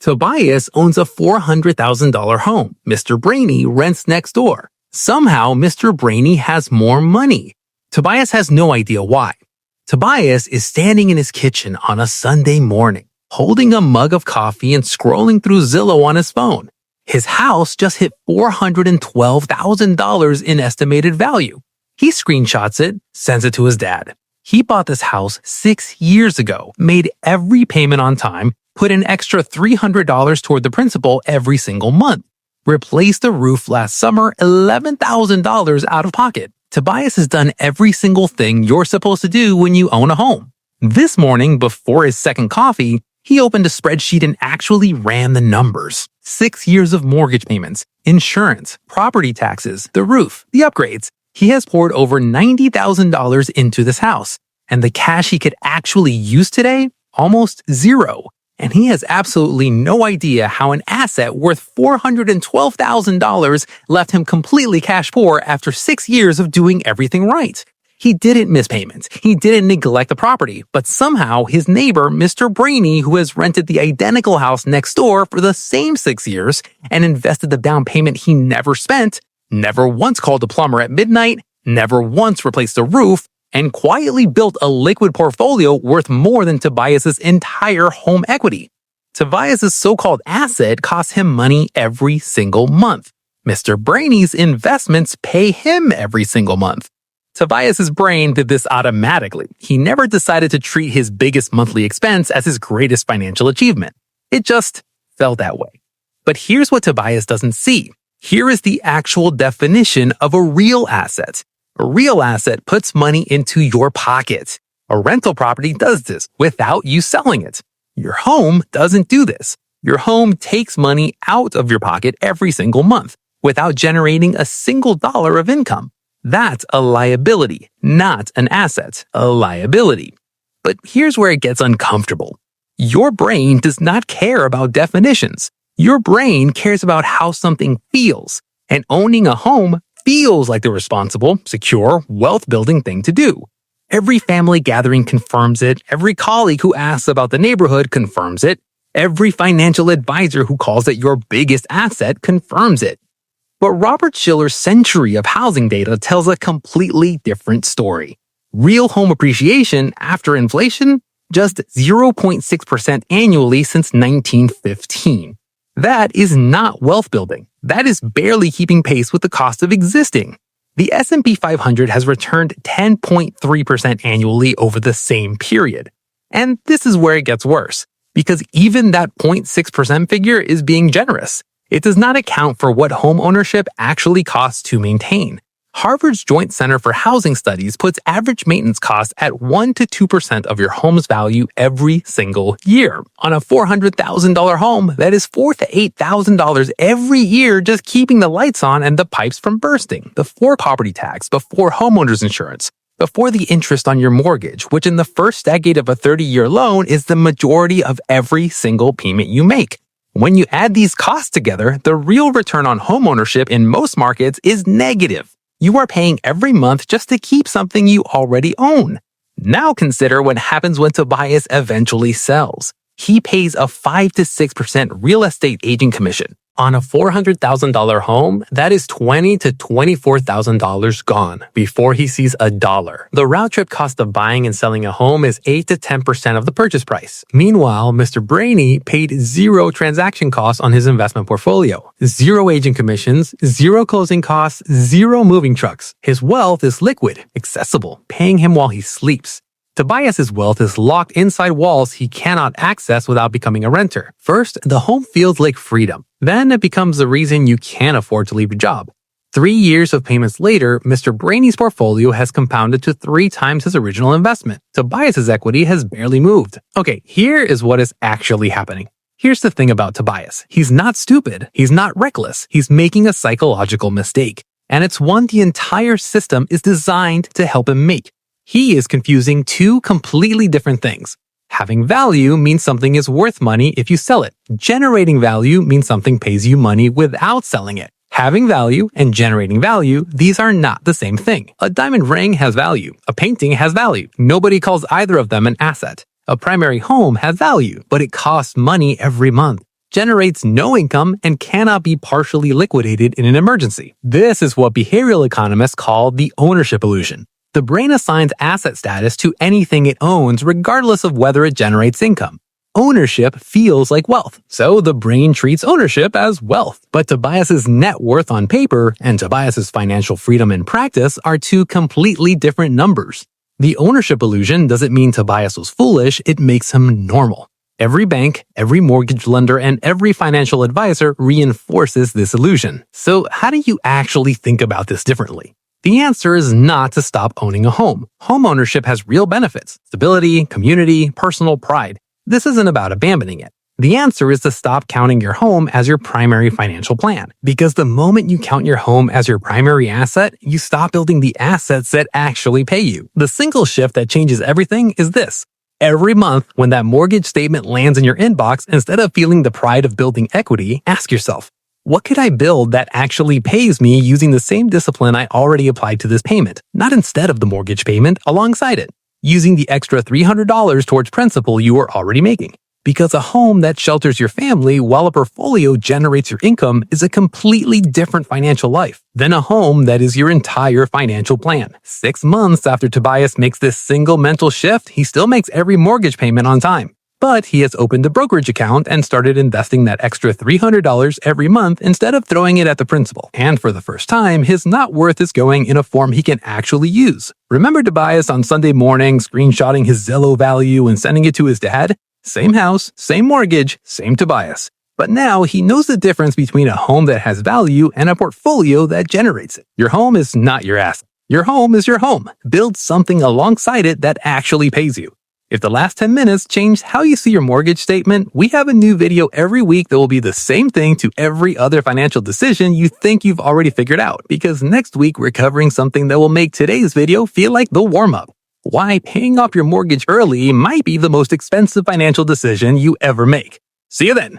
Tobias owns a $400,000 home. Mr. Brainy rents next door. Somehow, Mr. Brainy has more money. Tobias has no idea why. Tobias is standing in his kitchen on a Sunday morning, holding a mug of coffee and scrolling through Zillow on his phone. His house just hit $412,000 in estimated value. He screenshots it, sends it to his dad. He bought this house 6 years ago, made every payment on time, put an extra $300 toward the principal every single month, replaced the roof last summer, $11,000 out of pocket. Tobias has done every single thing you're supposed to do when you own a home. This morning, before his second coffee, he opened a spreadsheet and actually ran the numbers. 6 years of mortgage payments, insurance, property taxes, the roof, the upgrades. He has poured over $90,000 into this house, and the cash he could actually use today, almost zero. And he has absolutely no idea how an asset worth $412,000 left him completely cash poor after 6 years of doing everything right. He didn't miss payments. He didn't neglect the property, but somehow his neighbor, Mr. Brainy, who has rented the identical house next door for the same 6 years and invested the down payment he never spent, never once called a plumber at midnight, never once replaced the roof, and quietly built a liquid portfolio worth more than Tobias's entire home equity. Tobias's so-called asset costs him money every single month. Mr. Brainy's investments pay him every single month. Tobias's brain did this automatically. He never decided to treat his biggest monthly expense as his greatest financial achievement. It just felt that way. But here's what Tobias doesn't see. Here is the actual definition of a real asset. A real asset puts money into your pocket. A rental property does this without you selling it. Your home doesn't do this. Your home takes money out of your pocket every single month without generating a single dollar of income. That's a liability, not an asset, a liability. But here's where it gets uncomfortable. Your brain does not care about definitions. Your brain cares about how something feels, and owning a home feels like the responsible, secure, wealth-building thing to do. Every family gathering confirms it. Every colleague who asks about the neighborhood confirms it. Every financial advisor who calls it your biggest asset confirms it. But Robert Shiller's century of housing data tells a completely different story. Real home appreciation after inflation? Just 0.6% annually since 1915. That is not wealth building. That is barely keeping pace with the cost of existing. The S&P 500 has returned 10.3% annually over the same period. And this is where it gets worse, because even that 0.6% figure is being generous. It does not account for what home ownership actually costs to maintain. Harvard's Joint Center for Housing Studies puts average maintenance costs at 1 to 2% of your home's value every single year. On a $400,000 home, that is $4,000 to $8,000 every year just keeping the lights on and the pipes from bursting, before property tax, before homeowner's insurance, before the interest on your mortgage, which in the first decade of a 30-year loan is the majority of every single payment you make. When you add these costs together, the real return on homeownership in most markets is negative. You are paying every month just to keep something you already own. Now consider what happens when Tobias eventually sells. He pays a 5 to 6% real estate agent commission. On a $400,000 home, that is $20,000 to $24,000 gone before he sees a dollar. The round trip cost of buying and selling a home is 8 to 10% of the purchase price. Meanwhile, Mr. Brainy paid zero transaction costs on his investment portfolio, zero agent commissions, zero closing costs, zero moving trucks. His wealth is liquid, accessible, paying him while he sleeps. Tobias's wealth is locked inside walls he cannot access without becoming a renter. First, the home feels like freedom. Then it becomes the reason you can't afford to leave your job. 3 years of payments later, Mr. Brainy's portfolio has compounded to 3 times his original investment. Tobias's equity has barely moved. Okay, here is what is actually happening. Here's the thing about Tobias. He's not stupid. He's not reckless. He's making a psychological mistake. And it's one the entire system is designed to help him make. He is confusing 2 completely different things. Having value means something is worth money if you sell it. Generating value means something pays you money without selling it. Having value and generating value, these are not the same thing. A diamond ring has value. A painting has value. Nobody calls either of them an asset. A primary home has value, but it costs money every month. generates no income, and cannot be partially liquidated in an emergency. This is what behavioral economists call the ownership illusion. The brain assigns asset status to anything it owns regardless of whether it generates income. Ownership feels like wealth, so the brain treats ownership as wealth. But Tobias's net worth on paper and Tobias's financial freedom in practice are two completely different numbers. The ownership illusion doesn't mean Tobias was foolish, it makes him normal. Every bank, every mortgage lender, and every financial advisor reinforces this illusion. So how do you actually think about this differently? The answer is not to stop owning a home. Homeownership has real benefits: stability, community, personal pride. This isn't about abandoning it. The answer is to stop counting your home as your primary financial plan. Because the moment you count your home as your primary asset, you stop building the assets that actually pay you. The single shift that changes everything is this. Every month, when that mortgage statement lands in your inbox, instead of feeling the pride of building equity, ask yourself, what could I build that actually pays me using the same discipline I already applied to this payment, not instead of the mortgage payment, alongside it, using the extra $300 towards principal you are already making? Because a home that shelters your family while a portfolio generates your income is a completely different financial life than a home that is your entire financial plan. 6 months after Tobias makes this single mental shift, he still makes every mortgage payment on time. But he has opened a brokerage account and started investing that extra $300 every month instead of throwing it at the principal. And for the first time, his net worth is going in a form he can actually use. Remember Tobias on Sunday morning screenshotting his Zillow value and sending it to his dad? Same house, same mortgage, same Tobias. But now he knows the difference between a home that has value and a portfolio that generates it. Your home is not your asset. Your home is your home. Build something alongside it that actually pays you. If the last 10 minutes changed how you see your mortgage statement, we have a new video every week that will be the same thing to every other financial decision you think you've already figured out. Because next week we're covering something that will make today's video feel like the warm-up. Why paying off your mortgage early might be the most expensive financial decision you ever make. See you then.